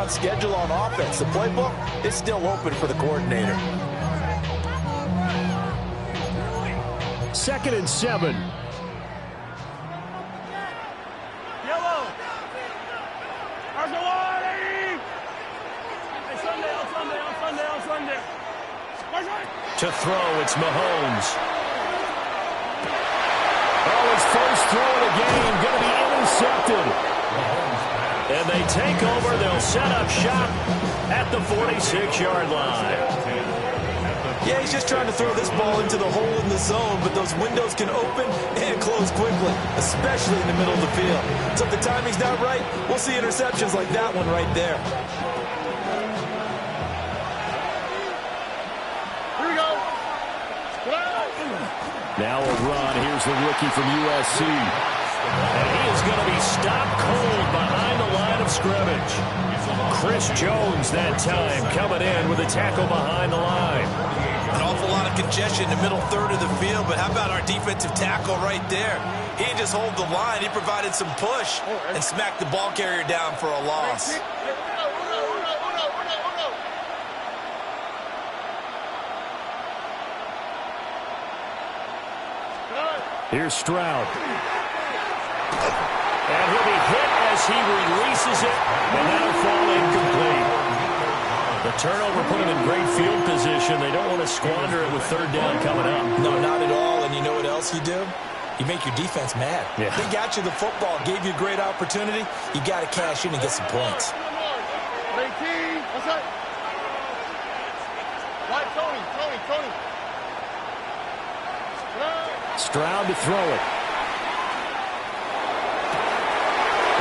on schedule on offense. The playbook is still open for the coordinator. 2nd and 7. Yellow. To throw, it's Mahomes. Oh, his first throw of the game going to be intercepted. And they take over. They'll set up shop at the 46-yard line. Yeah, he's just trying to throw this ball into the hole in the zone, but those windows can open and close quickly, especially in the middle of the field. So if the timing's not right, we'll see interceptions like that one right there. Here we go. Now a run. Here's the rookie from USC. And he is going to be stopped cold behind the line of scrimmage. Chris Jones that time coming in with a tackle behind the line. An awful lot of congestion in the middle third of the field, but how about our defensive tackle right there? He didn't just hold the line. He provided some push and smacked the ball carrier down for a loss. Here's Stroud. And he'll be hit as he releases it, and that'll fall incomplete. The turnover put him in great field position. They don't want to squander it with 3rd down coming up. No, not at all. And you know what else you do? You make your defense mad. Yeah. They got you the football, gave you a great opportunity. You got to cash in and get some points. What's that? Right, Tony. Stroud to throw it.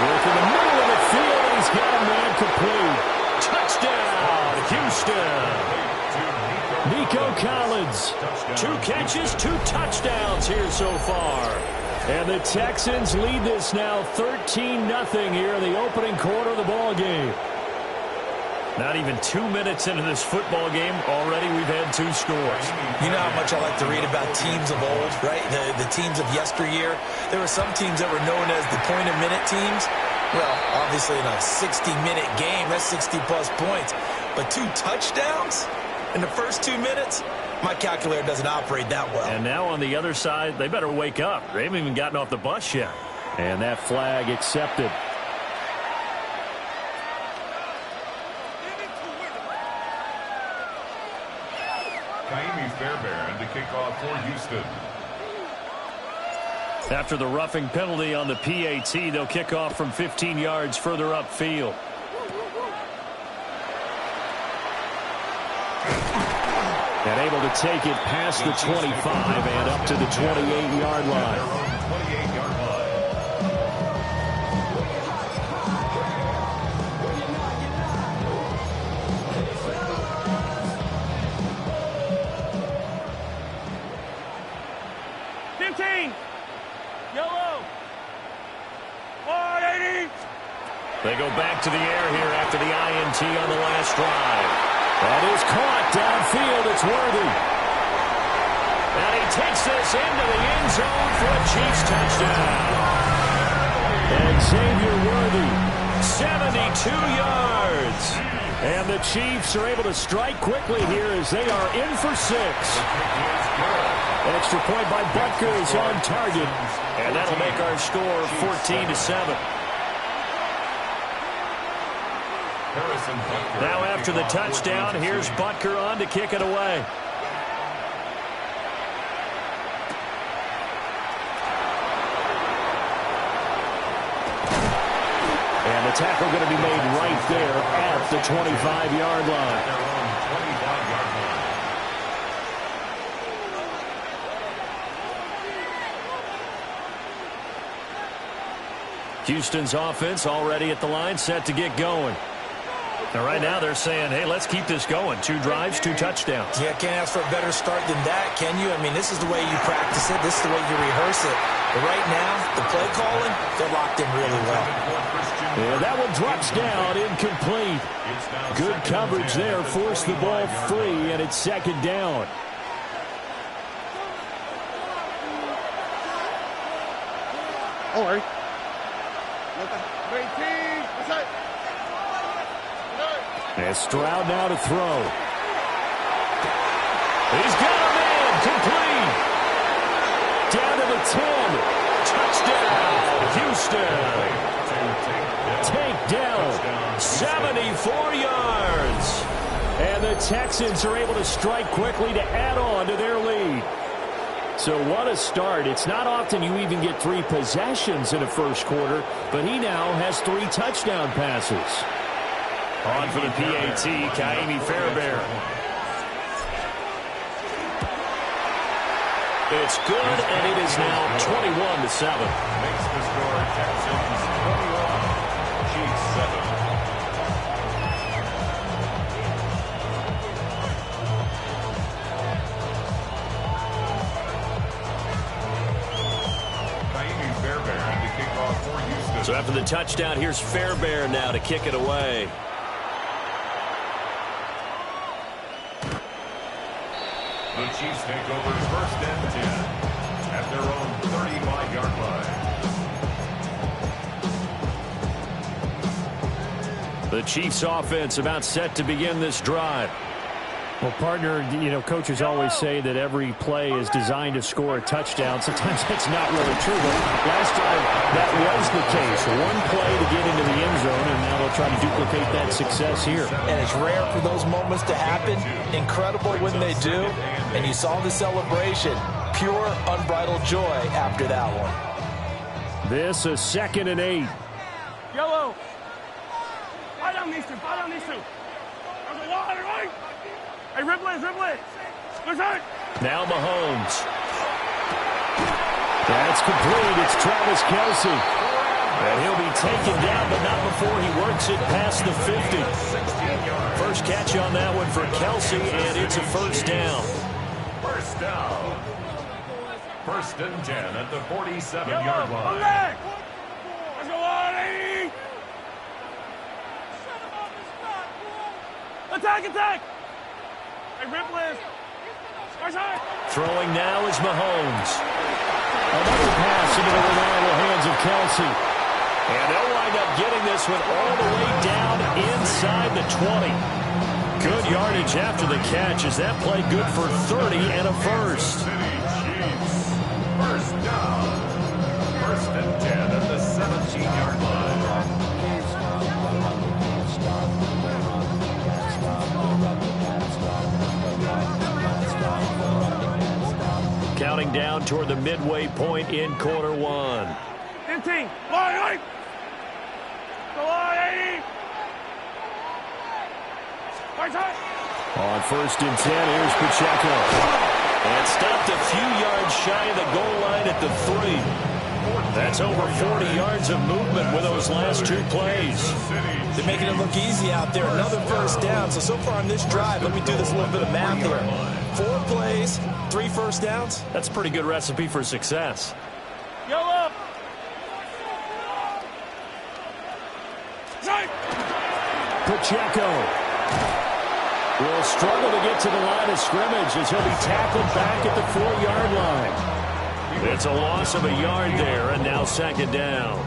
Work in the middle of the field, and he's got a man complete. Touchdown, Houston. Nico Collins. 2 catches, 2 touchdowns here so far. And the Texans lead this now 13-0 here in the opening quarter of the ball game. Not even 2 minutes into this football game, already we've had 2 scores. You know how much I like to read about teams of old, right? The teams of yesteryear. There were some teams that were known as the point-a-minute teams. Well, obviously in a 60-minute game, that's 60-plus points. But 2 touchdowns in the first 2 minutes? My calculator doesn't operate that well. And now on the other side, they better wake up. They haven't even gotten off the bus yet. And that flag accepted. Fairbairn to kick off for Houston. After the roughing penalty on the PAT, they'll kick off from 15 yards further upfield. And able to take it past the 25 and up to the 28-yard line. 28-yard line. Yellow. 180. They go back to the air here after the INT on the last drive. That is caught downfield. It's Worthy. And he takes this into the end zone for a Chiefs touchdown. And Xavier Worthy, 72 yards. And the Chiefs are able to strike quickly here as they are in for 6. An extra point by Butker is on target. And that'll make our score 14-7. Now after the touchdown, here's Butker on to kick it away. And the tackle going to be made right there at the 25-yard line. Houston's offense already at the line, set to get going. Now, right now, they're saying, hey, let's keep this going. 2 drives, 2 touchdowns. Yeah, can't ask for a better start than that, can you? I mean, this is the way you practice it. This is the way you rehearse it. But right now, the play calling, they're locked in really well. Yeah, that one drops down, incomplete. Good coverage there, forced the ball free, and it's 2nd down. All right. 18. What's that? And Stroud now to throw. He's got a man, complete. Down to the 10. Touchdown, Houston. Takedown, 74 yards. And the Texans are able to strike quickly to add on to their lead. So what a start. It's not often you even get 3 possessions in a first quarter, but he now has 3 touchdown passes. On for the PAT, Kaimi Fairbairn. It's good, and it is now 21-7. Makes the score Texans 21, Chiefs 7. So after the touchdown, here's Fairbairn now to kick it away. The Chiefs take over first and 10 at their own 35-yard line. The Chiefs offense about set to begin this drive. Well, partner, coaches always say that every play is designed to score a touchdown. Sometimes that's not really true, but last time that was the case. One play to get into the end zone, and now they'll try to duplicate that success here. And it's rare for those moments to happen. Incredible when they do. And you saw the celebration. Pure, unbridled joy after that one. This is 2nd and 8. Yellow. Buy down these two. Buy down these two. There's a lot, right? Hey, Ripley. Where's that? Now Mahomes. That's complete. It's Travis Kelce. And he'll be taken down, but not before he works it past the 50. First catch on that one for Kelce, and it's a first down. First down. First and 10 at the 47-yard line. Let's go, Artie! Attack! Hey, Ripley! Throwing now is Mahomes. Another pass into the reliable hands of Kelce. And they'll wind up getting this one all the way down inside the 20. Good yardage after the catch. Is that play good for 30 and a first? First down. First and 10 at the 17-yard line. Counting down toward the midway point in quarter 1. 15. Line. Go on, 80. On first and 10, here's Pacheco. And stopped a few yards shy of the goal line at the 3. That's over 40 yards of movement with those last 2 plays. They're making it look easy out there. Another first down. So far on this drive, let me do this little bit of math here. 4 plays, 3 first downs. That's a pretty good recipe for success. Yellow. Pacheco will struggle to get to the line of scrimmage as he'll be tackled back at the 4-yard line. It's a loss of a yard there, and now 2nd down.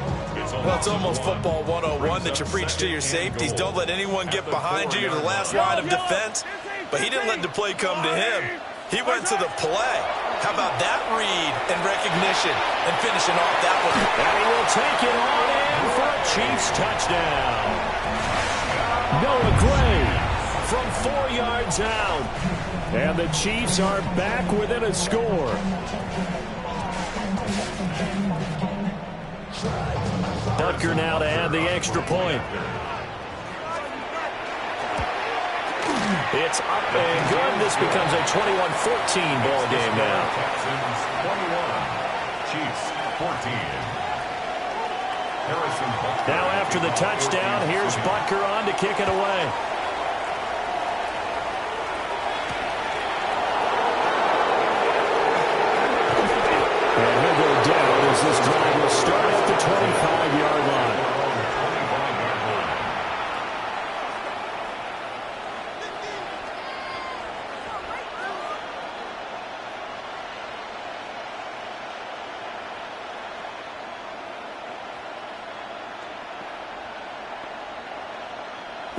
Well, it's almost football 101 that you preach to your safeties. Don't let anyone get behind you. You're the last line of defense. But he didn't let the play come to him. He went to the play. How about that read and recognition and finishing off that one? And he will take it on in for a Chiefs touchdown. Noah Gray from 4 yards out. And the Chiefs are back within a score. Butker now to add the extra point. It's up and good. This becomes a 21-14 ball game now. Texans 21, Chiefs 14. Now after the touchdown, here's Butker on to kick it away. And he'll go down as this drive will start at the 25-yard line.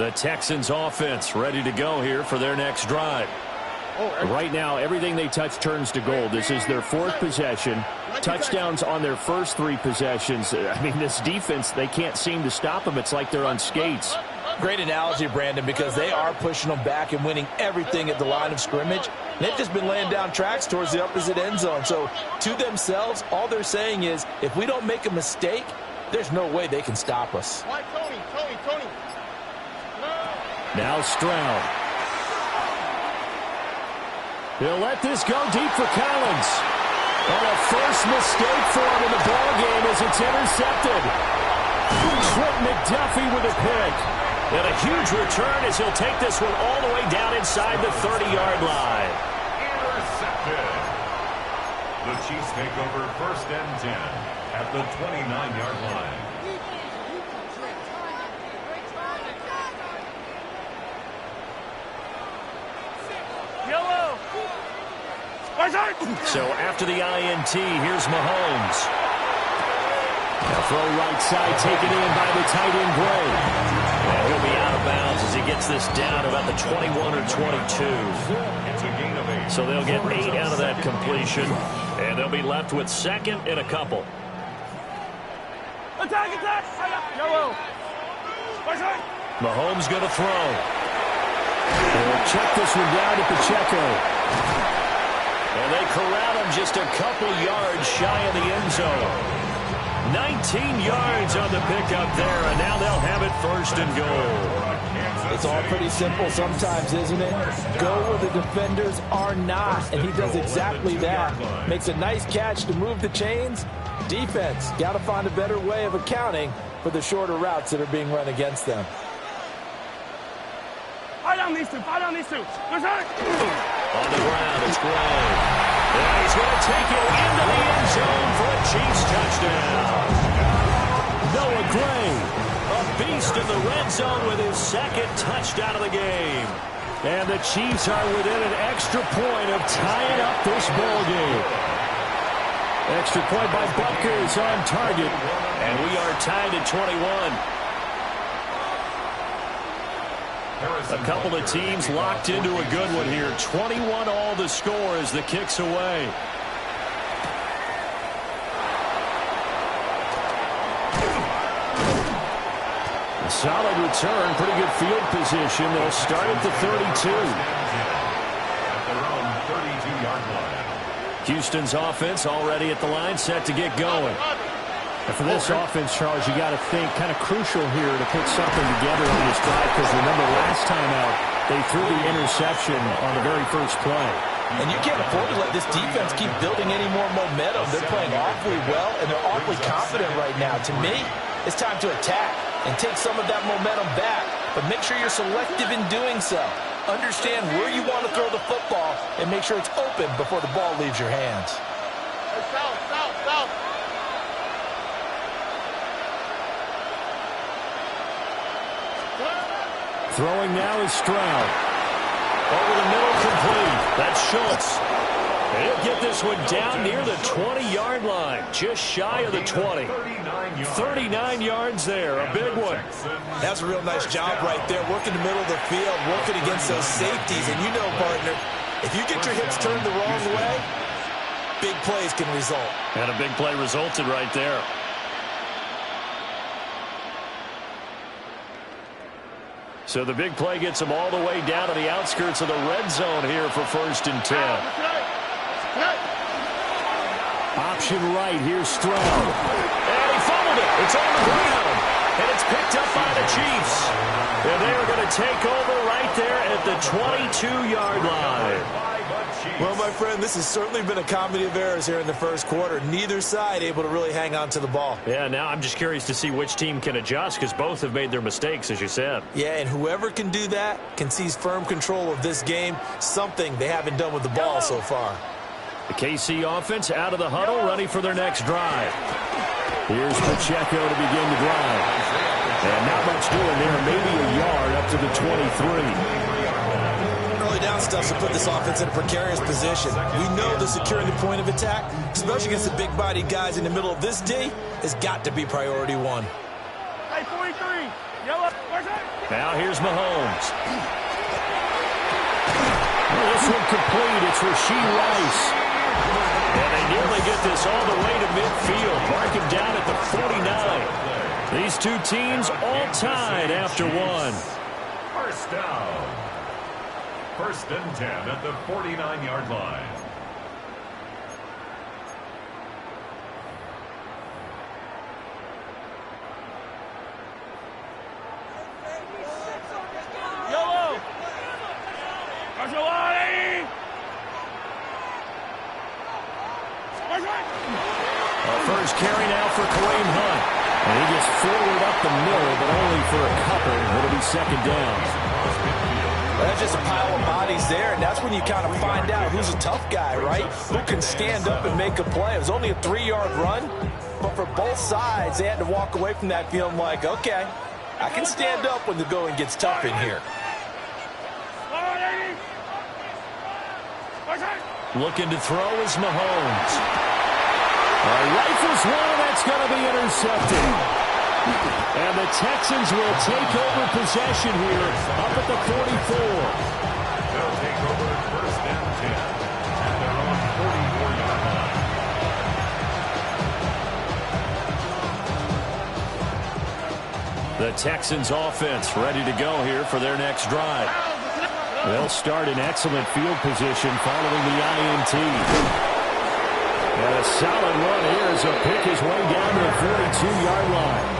The Texans offense ready to go here for their next drive. Right now, everything they touch turns to gold. This is their 4th possession. Touchdowns on their first 3 possessions. I mean, this defense, they can't seem to stop them. It's like they're on skates. Great analogy, Brandon, because they are pushing them back and winning everything at the line of scrimmage. They've just been laying down tracks towards the opposite end zone. So to themselves, all they're saying is, if we don't make a mistake, there's no way they can stop us. Tony. Now Stroud. He'll let this go deep for Collins. And a first mistake for him in the ballgame as it's intercepted. Trent McDuffie with a pick. And a huge return as he'll take this one all the way down inside the 30-yard line. Intercepted. The Chiefs take over 1st and 10 at the 29-yard line. Yellow. So after the INT, here's Mahomes. A throw right side taken in by the tight end Gray. And he'll be out of bounds as he gets this down about the 21 or 22. It's a gain of 8. So they'll get 8 out of that completion. And they'll be left with 2nd and a couple. Attack. Yellow. Mahomes going to throw. They'll check this one down to Pacheco. And they corral him just a couple yards shy of the end zone. 19 yards on the pickup there, and now they'll have it 1st and goal. It's all pretty simple sometimes, isn't it? Go where the defenders are not, and he does exactly that. Makes a nice catch to move the chains. Defense, got to find a better way of accounting for the shorter routes that are being run against them. Fight on these two. There's On the ground, it's Gray. And he's going to take it into the end zone for a Chiefs touchdown. Noah Gray. A beast in the red zone with his 2nd touchdown of the game. And the Chiefs are within an extra point of tying up this ball game. Extra point by Butker on target. And we are tied at 21. A couple of teams locked into a good one here. 21 all the score as the kick's away. A solid return, pretty good field position. They'll start at the 32. At their own 32-yard line. Houston's offense already at the line, set to get going. And for this offense, Charles, you got to think kind of crucial here to put something together on this drive, because remember last time out, they threw the interception on the very first play. And you can't afford to let this defense keep building any more momentum. They're playing awfully well, and they're awfully confident right now. To me, it's time to attack and take some of that momentum back, but make sure you're selective in doing so. Understand where you want to throw the football and make sure it's open before the ball leaves your hands. South. Throwing now is Stroud. Over the middle, complete. That's Schultz. And he'll get this one down near the 20-yard line, just shy of the 20. 39 yards there, a big one. That's a real nice job right there, working the middle of the field, working against those safeties. And you know, partner, if you get your hips turned the wrong way, big plays can result. And a big play resulted right there. So the big play gets them all the way down to the outskirts of the red zone here for 1st and 10. Option right, here's Stroud. And he fumbled it. It's on the ground. And it's picked up by the Chiefs. And they are going to take over right there at the 22-yard line. Well, my friend, this has certainly been a comedy of errors here in the first quarter. Neither side able to really hang on to the ball. Yeah, now I'm just curious to see which team can adjust, because both have made their mistakes, as you said. Yeah, and whoever can do that can seize firm control of this game, something they haven't done with the ball so far. The KC offense out of the huddle, ready for their next drive. Here's Pacheco to begin the drive. And not much doing there, maybe a yard up to the 23. Early down stuff to put this offense in a precarious position. We know that securing the point of attack, especially against the big-bodied guys in the middle of this D, has got to be priority one. Hey, 43. Yellow. Now here's Mahomes. Well, this one complete. It's Rashee Rice. And they nearly get this all the way to midfield. Mark him down at the 49. These two teams all tied after one. First down. First and 10 at the 49-yard line. First carry now for Kareem Hunt. And he gets forward up the middle, but only for a couple. It'll be second down. That's just a pile of bodies there, and that's when you kind of find out who's a tough guy, right? Who can stand up and make a play. It was only a 3-yard run, but for both sides, they had to walk away from that feeling like, okay, I can stand up when the going gets tough in here. Looking to throw is Mahomes. Rifles one, that's going to be intercepted. And the Texans will take over possession here up at the 44. They'll take over first and 10 at their own 44-yard line. The Texans offense ready to go here for their next drive. They'll start in excellent field position following the INT. And a solid run here as he'll pick his way down to the 42-yard line.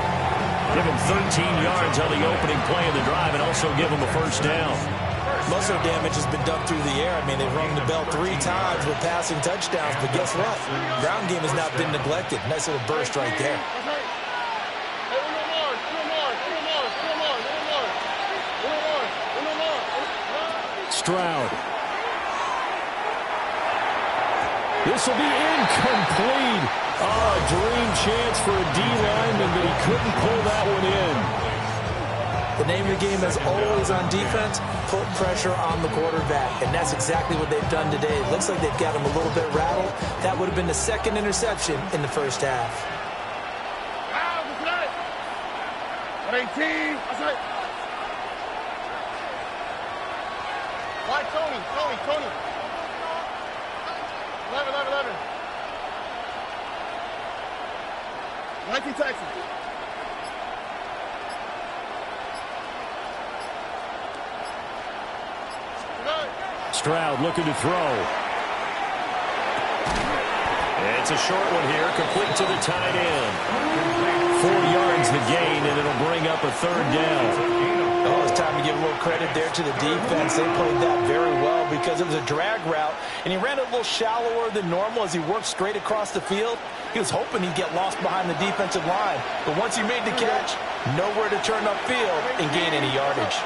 Give him 13 yards on the opening play of the drive and also give him a first down. Most of the damage has been done through the air. I mean, they've rung the bell 3 times with passing touchdowns, but guess what? Ground game has not been neglected. Nice little burst right there. Stroud. This will be incomplete. Oh, a dream chance for a D lineman, but he couldn't pull that one in. The name of the game is always on defense, put pressure on the quarterback, and that's exactly what they've done today. It looks like they've got him a little bit rattled. That would have been the second interception in the first half. 18. Why Tony? 11. 19 Texas. Stroud looking to throw. It's a short one here, complete to the tight end. 4 yards the gain, and it'll bring up a third down. Oh, it's time to give a little credit there to the defense. They played that very well because it was a drag route, and he ran it a little shallower than normal as he worked straight across the field. He was hoping he'd get lost behind the defensive line, but once he made the catch, nowhere to turn upfield and gain any yardage.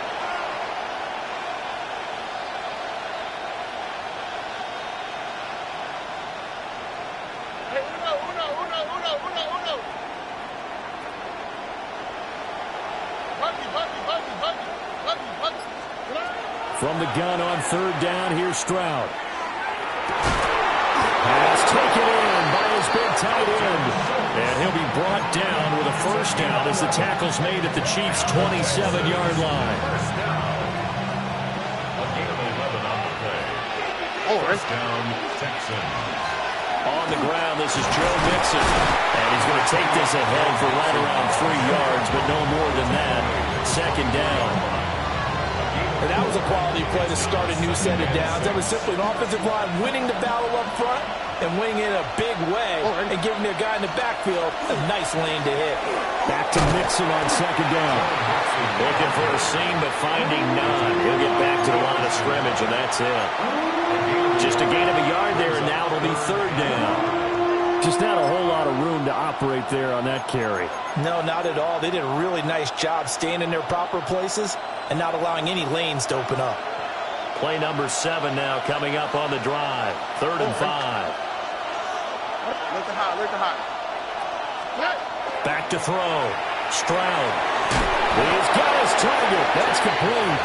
From the gun on third down, here's Stroud. Pass taken in by his big tight end. And he'll be brought down with a first down as the tackle's made at the Chiefs' 27-yard line. A gain of 11 on the play. First down, Texan. On the ground, this is Joe Mixon. And he's going to take this ahead for right around 3 yards, but no more than that. Second down. And that was a quality play to start a new set of downs. That was simply an offensive line winning the battle up front and winning it in a big way and giving their guy in the backfield a nice lane to hit. Back to Mixon on second down. Looking for a seam, but finding none. He'll get back to the line of scrimmage, and that's it. Just a gain of a yard there, and now it'll be third down. Just not a whole lot of room to operate there on that carry. No, not at all. They did a really nice job staying in their proper places and not allowing any lanes to open up. Play number 7 now coming up on the drive. 3rd and 5. Look at high. Back to throw. Stroud. He's got his target. That's complete.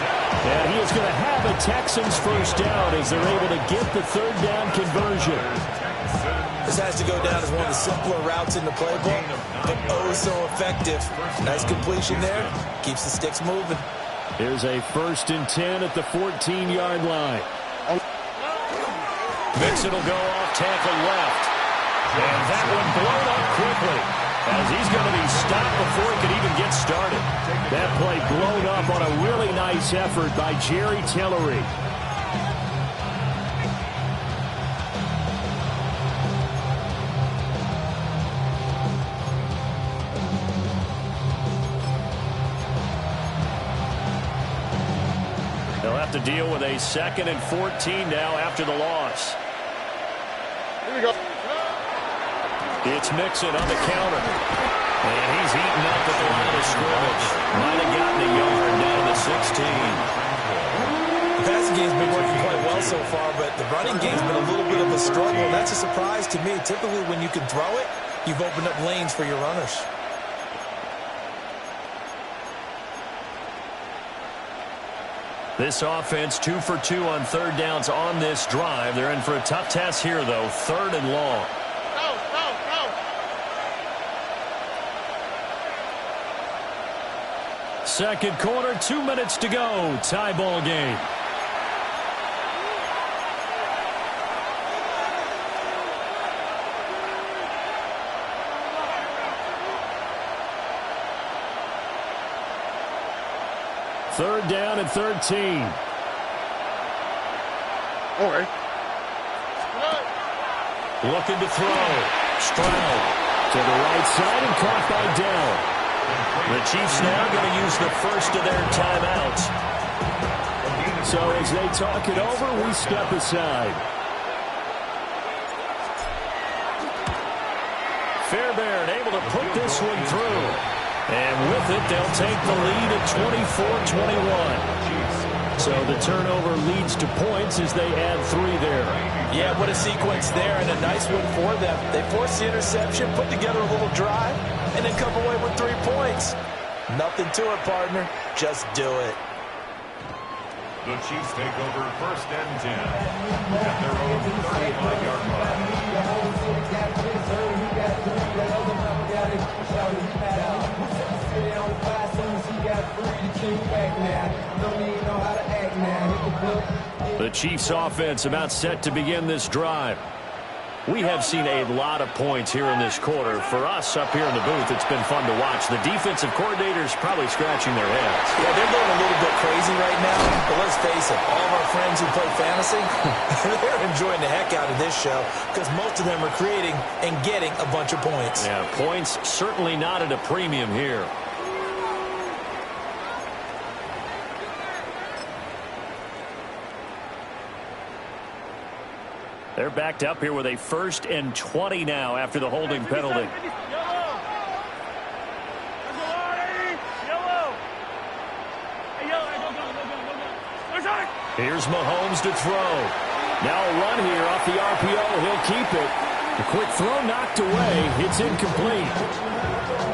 And he is going to have a Texans first down as they're able to get the third down conversion. This has to go down as one of the simpler routes in the playbook, but oh so effective. Nice completion there. Keeps the sticks moving. Here's a 1st and 10 at the 14-yard line. Mixon will go off tackle left. And that one blown up quickly as he's going to be stopped before he can even get started. That play blown up on a really nice effort by Jerry Tillery. They'll have to deal with a 2nd and 14 now after the loss. Here we go. It's Mixon on the counter. And he's eaten up at the line of scrimmage. Might have gotten a yard down to the 16. The passing game's been working quite well so far, but the running game's been a little bit of a struggle. And that's a surprise to me. Typically, when you can throw it, you've opened up lanes for your runners. This offense 2 for 2 on 3rd downs on this drive. They're in for a tough task here, though. 3rd and long. Second quarter, 2 minutes to go. Tie ball game. Third down and 13. Okay. Looking to throw. Stroud To the right side and caught by Dell. The Chiefs now going to use the first of their timeouts. So as they talk it over, we step aside. Fairbairn able to put this one through. And with it, they'll take the lead at 24-21. So the turnover leads to points as they add 3 there. Yeah, what a sequence there, and a nice one for them. They forced the interception, put together a little drive, and then come away with 3 points. Nothing to it, partner. Just do it. The Chiefs take over 1st and 10 at their own 35-yard line. The Chiefs offense about set to begin this drive. We have seen a lot of points here in this quarter. For us up here in the booth, it's been fun to watch. The defensive coordinators probably scratching their heads. Yeah, they're going a little bit crazy right now, but let's face it, all of our friends who play fantasy, they're enjoying the heck out of this show because most of them are creating and getting a bunch of points. Yeah, points certainly not at a premium here. They're backed up here with a 1st and 20 now after the holding penalty. Here's Mahomes to throw. Now a run here off the RPO. He'll keep it. The quick throw knocked away. It's incomplete.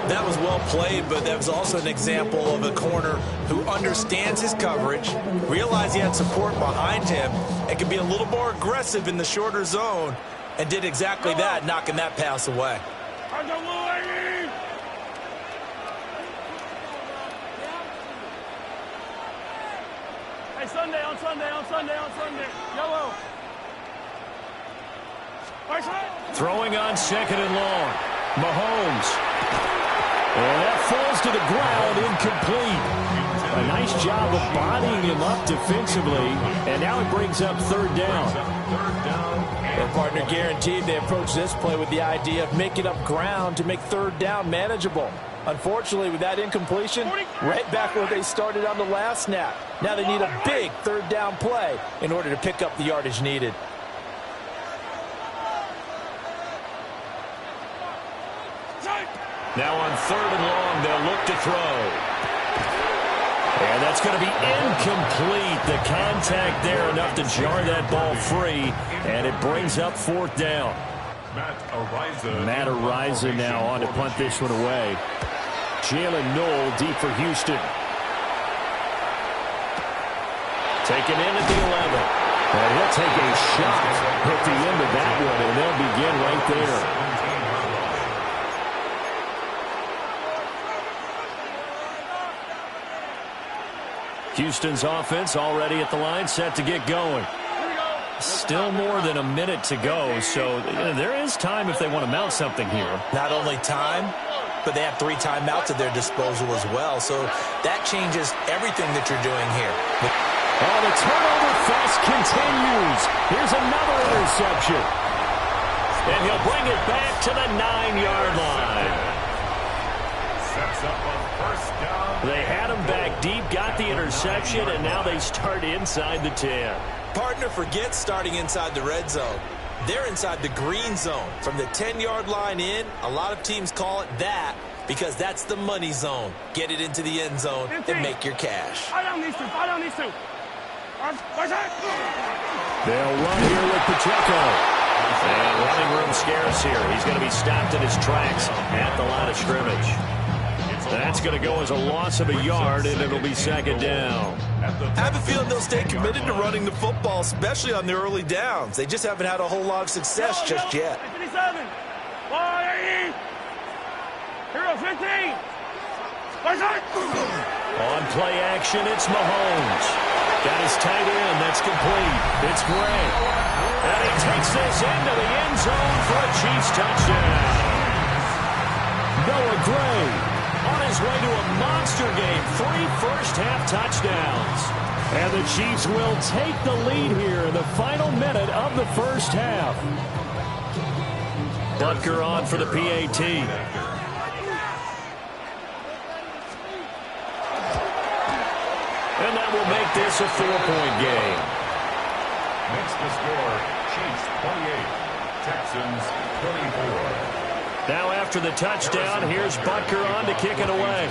That was well played, but that was also an example of a corner who understands his coverage, realized he had support behind him, and can be a little more aggressive in the shorter zone, and did exactly that, knocking that pass away. Hey, Sunday, on Sunday. Yellow. Throwing on 2nd and long. Mahomes. And that falls to the ground, incomplete. A nice job of bodying him up defensively, and now it brings up 3rd down. Their partner guaranteed they approach this play with the idea of making up ground to make 3rd down manageable. Unfortunately, with that incompletion, right back where they started on the last snap. Now they need a big 3rd down play in order to pick up the yardage needed. Now on 3rd and long, they'll look to throw. And that's going to be incomplete. The contact there enough to jar that ball free, and it brings up 4th down. Matt Araiza now on to punt this one away. Jalen Knoll deep for Houston. Taken in at the 11. And he'll take a shot at the end of that one, and they'll begin right there. Houston's offense already at the line, set to get going. Still more than a minute to go, so there is time if they want to mount something here. Not only time, but they have 3 timeouts at their disposal as well, so that changes everything that you're doing here. Oh, the turnover fest continues. Here's another interception. And he'll bring it back to the 9-yard line. Sets up a first down. They had him back deep, got the interception, and now they start inside the 10. Partner, forget starting inside the red zone. They're inside the green zone. From the 10-yard line in, a lot of teams call it that because that's the money zone. Get it into the end zone and make your cash. I don't need to. They'll run here with Pacheco. And running room scarce here. He's going to be stopped in his tracks at the line of scrimmage. That's going to go as a loss of a yard, and it'll be second down. I have a feeling they'll stay committed to running the football, especially on the early downs. They just haven't had a whole lot of success just yet. 57. Hero 15. On play action, it's Mahomes. Got his tight end. That's complete. It's Gray. And he takes this into the end zone for a Chiefs touchdown. Noah Gray on his way to a monster game. 3 first-half touchdowns. And the Chiefs will take the lead here in the final minute of the first half. Butker on for the PAT. And that will make this a 4-point game. Makes the score Chiefs 28, Texans 24. Now after the touchdown, here's Butker on to kick it away.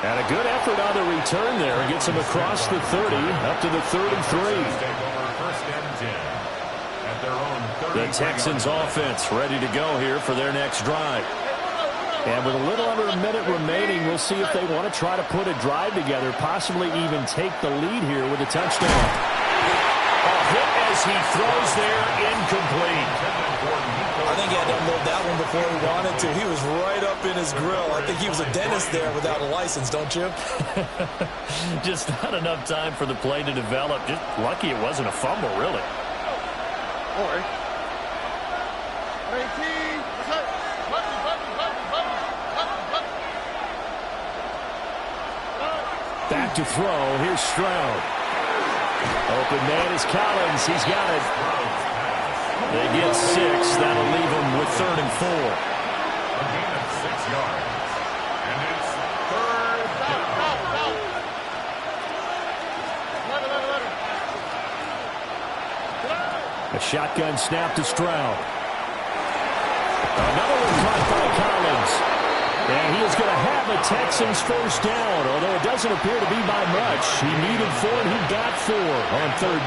And a good effort on the return there. Gets him across the 30, up to the 33. The Texans offense ready to go here for their next drive. And with a little under a minute remaining, we'll see if they want to try to put a drive together, possibly even take the lead here with a touchdown. A hit as he throws there, incomplete. I think he had to unload that one before he wanted to. He was right up in his grill. I think he was a dentist there without a license, don't you? Just not enough time for the play to develop. Just lucky it wasn't a fumble, really. Back to throw. Here's Stroud. Open man is Collins. He's got it. They get 6. That'll leave them with 3rd and 4. A gain of 6 yards. And it's 3rd down. A shotgun snap to Stroud. Another one caught by Collins. And he is going to have a Texans first down, although it doesn't appear to be by much. He needed 4, and he got 4 on 3rd down.